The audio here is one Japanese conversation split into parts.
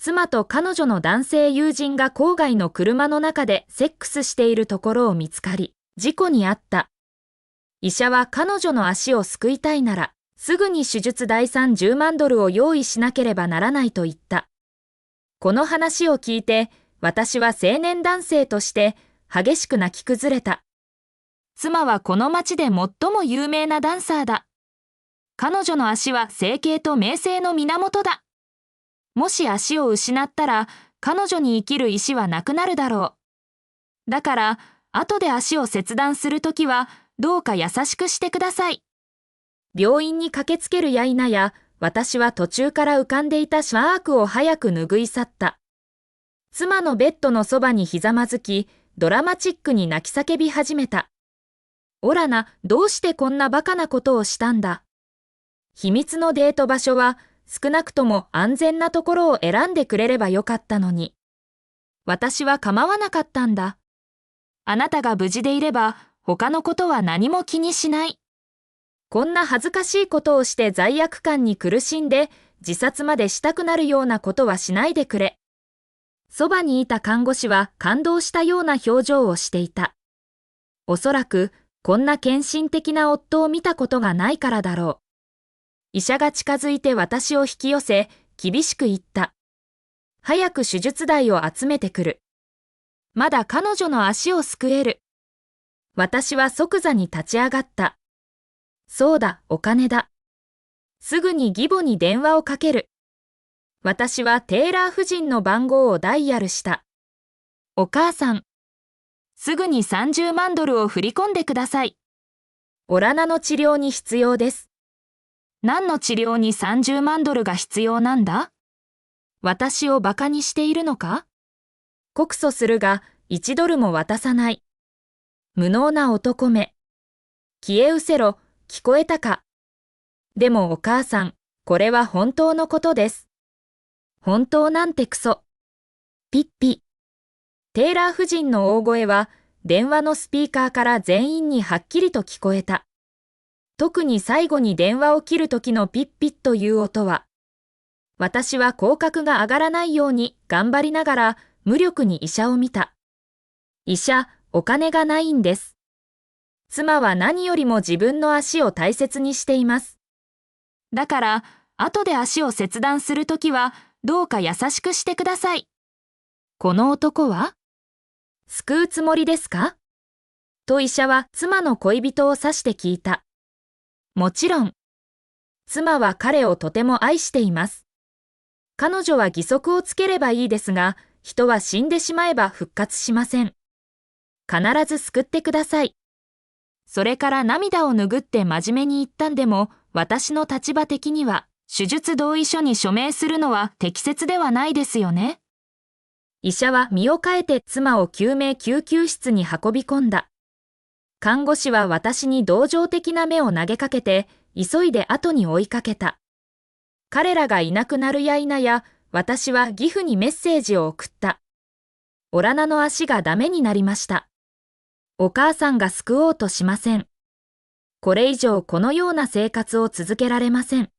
妻と彼女の男性友人が郊外の車の中でセックスしているところを見つかり、事故に遭った。医者は彼女の足を救いたいなら、すぐに手術代30万ドルを用意しなければならないと言った。この話を聞いて、私は青年男性として激しく泣き崩れた。妻はこの町で最も有名なダンサーだ。彼女の足は整形と名声の源だ。もし足を失ったら、彼女に生きる意志はなくなるだろう。だから、後で足を切断するときは、どうか優しくしてください。病院に駆けつけるや否や、私は途中から浮かんでいたシャークを早く拭い去った。妻のベッドのそばにひざまずき、ドラマチックに泣き叫び始めた。オラナ、どうしてこんなバカなことをしたんだ。秘密のデート場所は、少なくとも安全なところを選んでくれればよかったのに。私は構わなかったんだ。あなたが無事でいれば、他のことは何も気にしない。こんな恥ずかしいことをして罪悪感に苦しんで、自殺までしたくなるようなことはしないでくれ。そばにいた看護師は感動したような表情をしていた。おそらく、こんな献身的な夫を見たことがないからだろう。医者が近づいて私を引き寄せ、厳しく言った。早く手術台を集めてくる。まだ彼女の足を救える。私は即座に立ち上がった。そうだ、お金だ。すぐに義母に電話をかける。私はテイラー夫人の番号をダイヤルした。お母さん。すぐに30万ドルを振り込んでください。オラナの治療に必要です。何の治療に30万ドルが必要なんだ？私をバカにしているのか？告訴するが1ドルも渡さない。無能な男め。消え失せろ、聞こえたか？でもお母さん、これは本当のことです。本当なんてクソ。ピッピ。テイラー夫人の大声は電話のスピーカーから全員にはっきりと聞こえた。特に最後に電話を切る時のピッピッという音は、私は口角が上がらないように頑張りながら無力に医者を見た。医者、お金がないんです。妻は何よりも自分の足を大切にしています。だから、後で足を切断するときは、どうか優しくしてください。この男は？救うつもりですか？と医者は妻の恋人を指して聞いた。もちろん。妻は彼をとても愛しています。彼女は義足をつければいいですが、人は死んでしまえば復活しません。必ず救ってください。それから涙を拭って真面目に言ったんでも、私の立場的には、手術同意書に署名するのは適切ではないですよね。医者は身を変えて妻を救命救急室に運び込んだ。看護師は私に同情的な目を投げかけて、急いで後に追いかけた。彼らがいなくなるや否や、私は義父にメッセージを送った。オラナの足がダメになりました。お母さんが救おうとしません。これ以上このような生活を続けられません。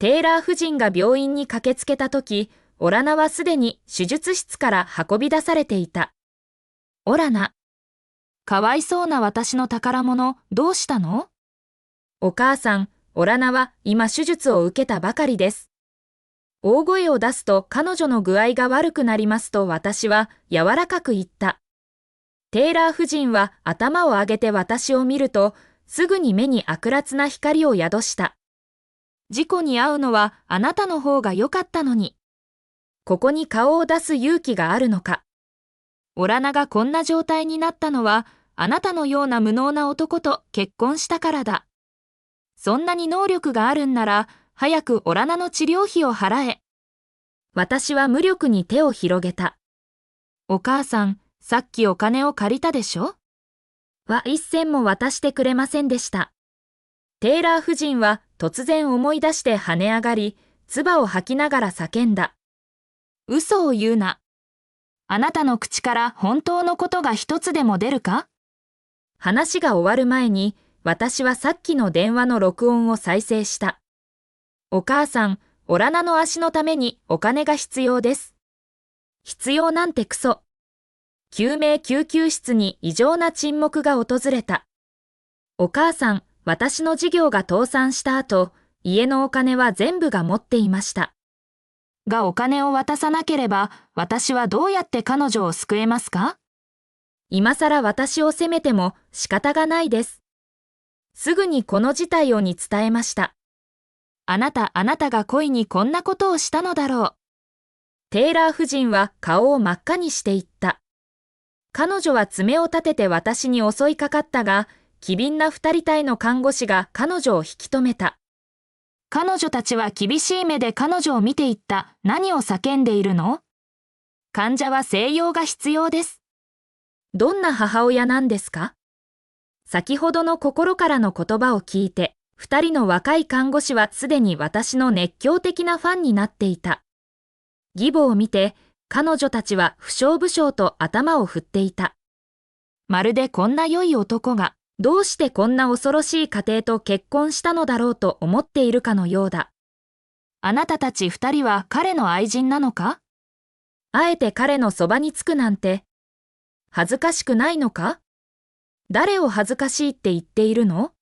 テイラー夫人が病院に駆けつけたとき、オラナはすでに手術室から運び出されていた。オラナ。かわいそうな私の宝物、どうしたの？お母さん、オラナは今手術を受けたばかりです。大声を出すと彼女の具合が悪くなりますと私は柔らかく言った。テイラー夫人は頭を上げて私を見ると、すぐに目に悪辣な光を宿した。事故に遭うのはあなたの方が良かったのに。ここに顔を出す勇気があるのか。オラナがこんな状態になったのは、あなたのような無能な男と結婚したからだ。そんなに能力があるんなら、早くオラナの治療費を払え。私は無力に手を広げた。お母さん、さっきお金を借りたでしょ？一銭も渡してくれませんでした。テイラー夫人は突然思い出して跳ね上がり、唾を吐きながら叫んだ。嘘を言うな。あなたの口から本当のことが一つでも出るか？話が終わる前に、私はさっきの電話の録音を再生した。お母さん、オラナの足のためにお金が必要です。必要なんてクソ。救命救急室に異常な沈黙が訪れた。お母さん、私の事業が倒産した後、家のお金は全部が持っていました。がお金を渡さなければ、私はどうやって彼女を救えますか？今さら私を責めても仕方がないです。すぐにこの事態をに伝えました。あなたが恋にこんなことをしたのだろう。テイラー夫人は顔を真っ赤にして言った。彼女は爪を立てて私に襲いかかったが、機敏な二人隊の看護師が彼女を引き止めた。彼女たちは厳しい目で彼女を見ていった。何を叫んでいるの？患者は静養が必要です。どんな母親なんですか？先ほどの心からの言葉を聞いて、二人の若い看護師はすでに私の熱狂的なファンになっていた。義母を見て、彼女たちは不祥不祥と頭を振っていた。まるでこんな良い男が、どうしてこんな恐ろしい家庭と結婚したのだろうと思っているかのようだ。あなたたち二人は彼の愛人なのか？あえて彼のそばにつくなんて。恥ずかしくないのか？誰を恥ずかしいって言っているの？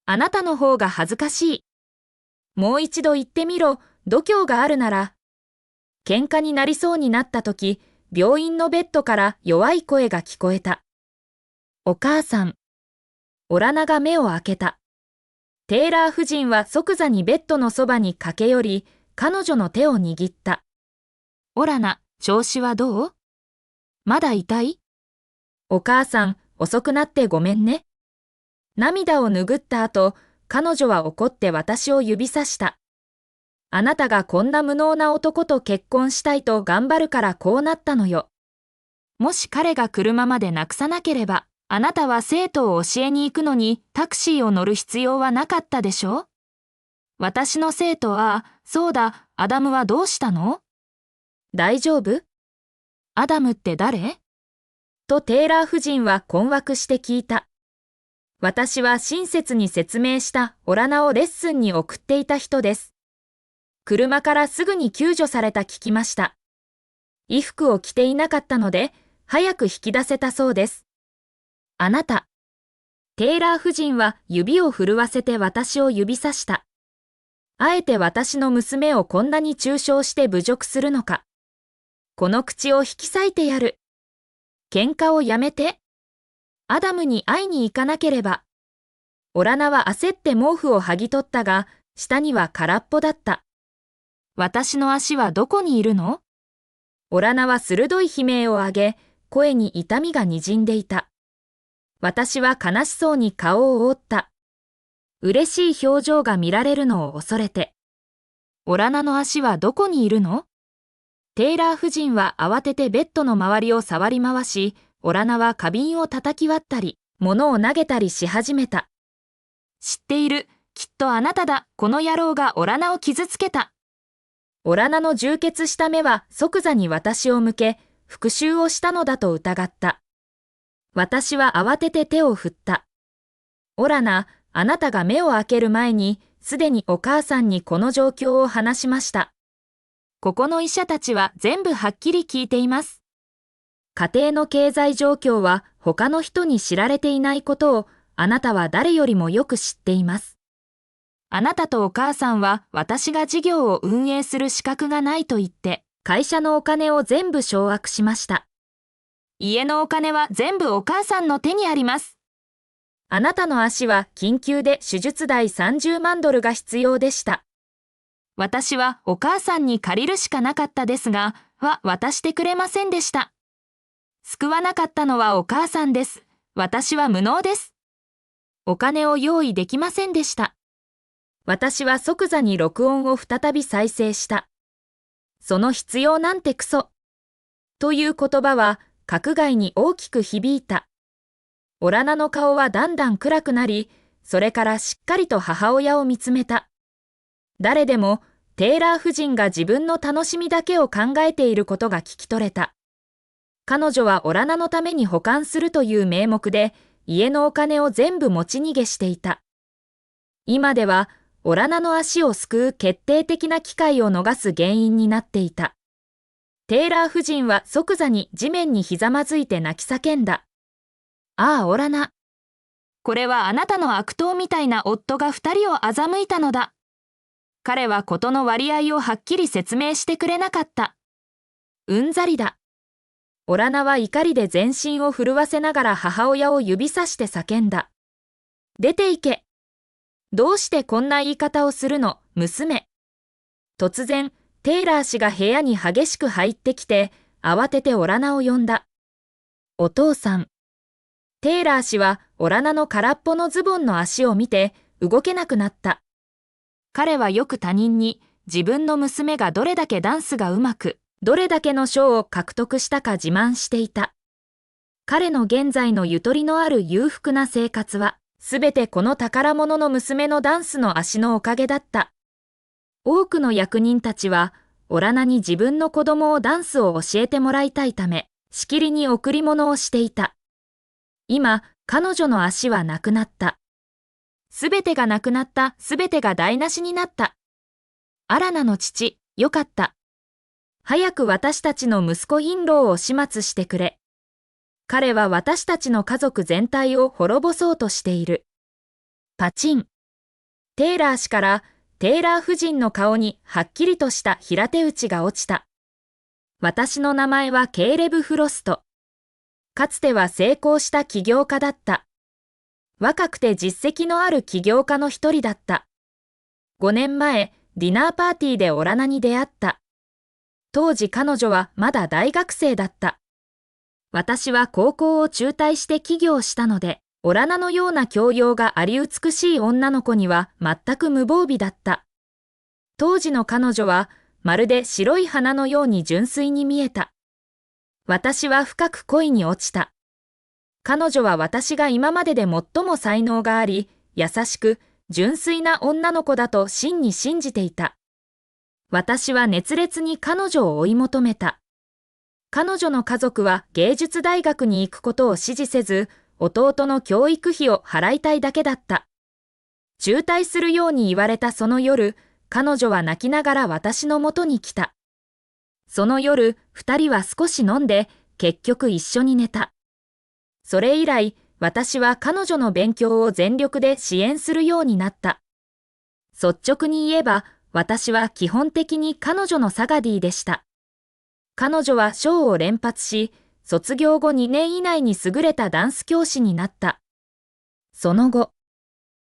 あなたの方が恥ずかしい。もう一度言ってみろ、度胸があるなら。喧嘩になりそうになったとき、病院のベッドから弱い声が聞こえた。お母さん。オラナが目を開けた。テイラー夫人は即座にベッドのそばに駆け寄り、彼女の手を握った。オラナ、調子はどう？まだ痛い？お母さん、遅くなってごめんね。涙を拭った後、彼女は怒って私を指さした。あなたがこんな無能な男と結婚したいと頑張るからこうなったのよ。もし彼が車までなくさなければ、あなたは生徒を教えに行くのにタクシーを乗る必要はなかったでしょ？私の生徒は、そうだ、アダムはどうしたの？大丈夫？アダムって誰？とテイラー夫人は困惑して聞いた。私は親切に説明したオラナをレッスンに送っていた人です。車からすぐに救助された聞きました。衣服を着ていなかったので、早く引き出せたそうです。あなた。テイラー夫人は指を震わせて私を指さした。あえて私の娘をこんなに中傷して侮辱するのか。この口を引き裂いてやる。喧嘩をやめて。アダムに会いに行かなければ。オラナは焦って毛布を剥ぎ取ったが、下には空っぽだった。私の足はどこにいるの？オラナは鋭い悲鳴を上げ、声に痛みがにじんでいた。私は悲しそうに顔を覆った。嬉しい表情が見られるのを恐れて。オラナの足はどこにいるの？テイラー夫人は慌ててベッドの周りを触り回し、オラナは花瓶を叩き割ったり、物を投げたりし始めた。知っている。きっとあなただ。この野郎がオラナを傷つけた。オラナの充血した目は即座に私を向け、復讐をしたのだと疑った。私は慌てて手を振った。オラナ、あなたが目を開ける前に、すでにお母さんにこの状況を話しました。ここの医者たちは全部はっきり聞いています。家庭の経済状況は他の人に知られていないことをあなたは誰よりもよく知っています。あなたとお母さんは私が事業を運営する資格がないと言って会社のお金を全部掌握しました。家のお金は全部お母さんの手にあります。あなたの足は緊急で手術代30万ドルが必要でした。私はお母さんに借りるしかなかったですが、渡してくれませんでした。救わなかったのはお母さんです。私は無能です。お金を用意できませんでした。私は即座に録音を再び再生した。その必要なんてクソ。という言葉は閣外に大きく響いた。オラナの顔はだんだん暗くなり、それからしっかりと母親を見つめた。誰でもテイラー夫人が自分の楽しみだけを考えていることが聞き取れた。彼女はオラナのために保管するという名目で家のお金を全部持ち逃げしていた。今ではオラナの足を救う決定的な機会を逃す原因になっていた。テイラー夫人は即座に地面にひざまずいて泣き叫んだ。ああ、オラナ。これはあなたの悪党みたいな夫が2人を欺いたのだ。彼は事の割合をはっきり説明してくれなかった。うんざりだ。オラナは怒りで全身を震わせながら母親を指さして叫んだ。出て行け。どうしてこんな言い方をするの、娘。突然、テイラー氏が部屋に激しく入ってきて、慌ててオラナを呼んだ。お父さん。テイラー氏はオラナの空っぽのズボンの足を見て動けなくなった。彼はよく他人に自分の娘がどれだけダンスがうまく、どれだけの賞を獲得したか自慢していた。彼の現在のゆとりのある裕福な生活は、すべてこの宝物の娘のダンスの足のおかげだった。多くの役人たちは、オラナに自分の子供をダンスを教えてもらいたいため、しきりに贈り物をしていた。今、彼女の足はなくなった。すべてがなくなった、すべてが台無しになった。アラナの父、よかった。早く私たちの息子インローを始末してくれ。彼は私たちの家族全体を滅ぼそうとしている。パチン。テイラー氏からテイラー夫人の顔にはっきりとした平手打ちが落ちた。私の名前はケーレブ・フロスト。かつては成功した起業家だった。若くて実績のある起業家の一人だった。5年前、ディナーパーティーでオラナに出会った。当時彼女はまだ大学生だった。私は高校を中退して起業したので、オラナのような教養があり美しい女の子には全く無防備だった。当時の彼女はまるで白い花のように純粋に見えた。私は深く恋に落ちた。彼女は私が今までで最も才能があり、優しく、純粋な女の子だと真に信じていた。私は熱烈に彼女を追い求めた。彼女の家族は芸術大学に行くことを支持せず、弟の教育費を払いたいだけだった。中退するように言われたその夜、彼女は泣きながら私のもとに来た。その夜、二人は少し飲んで、結局一緒に寝た。それ以来、私は彼女の勉強を全力で支援するようになった。率直に言えば、私は基本的に彼女のサガディでした。彼女は賞を連発し、卒業後2年以内に優れたダンス教師になった。その後、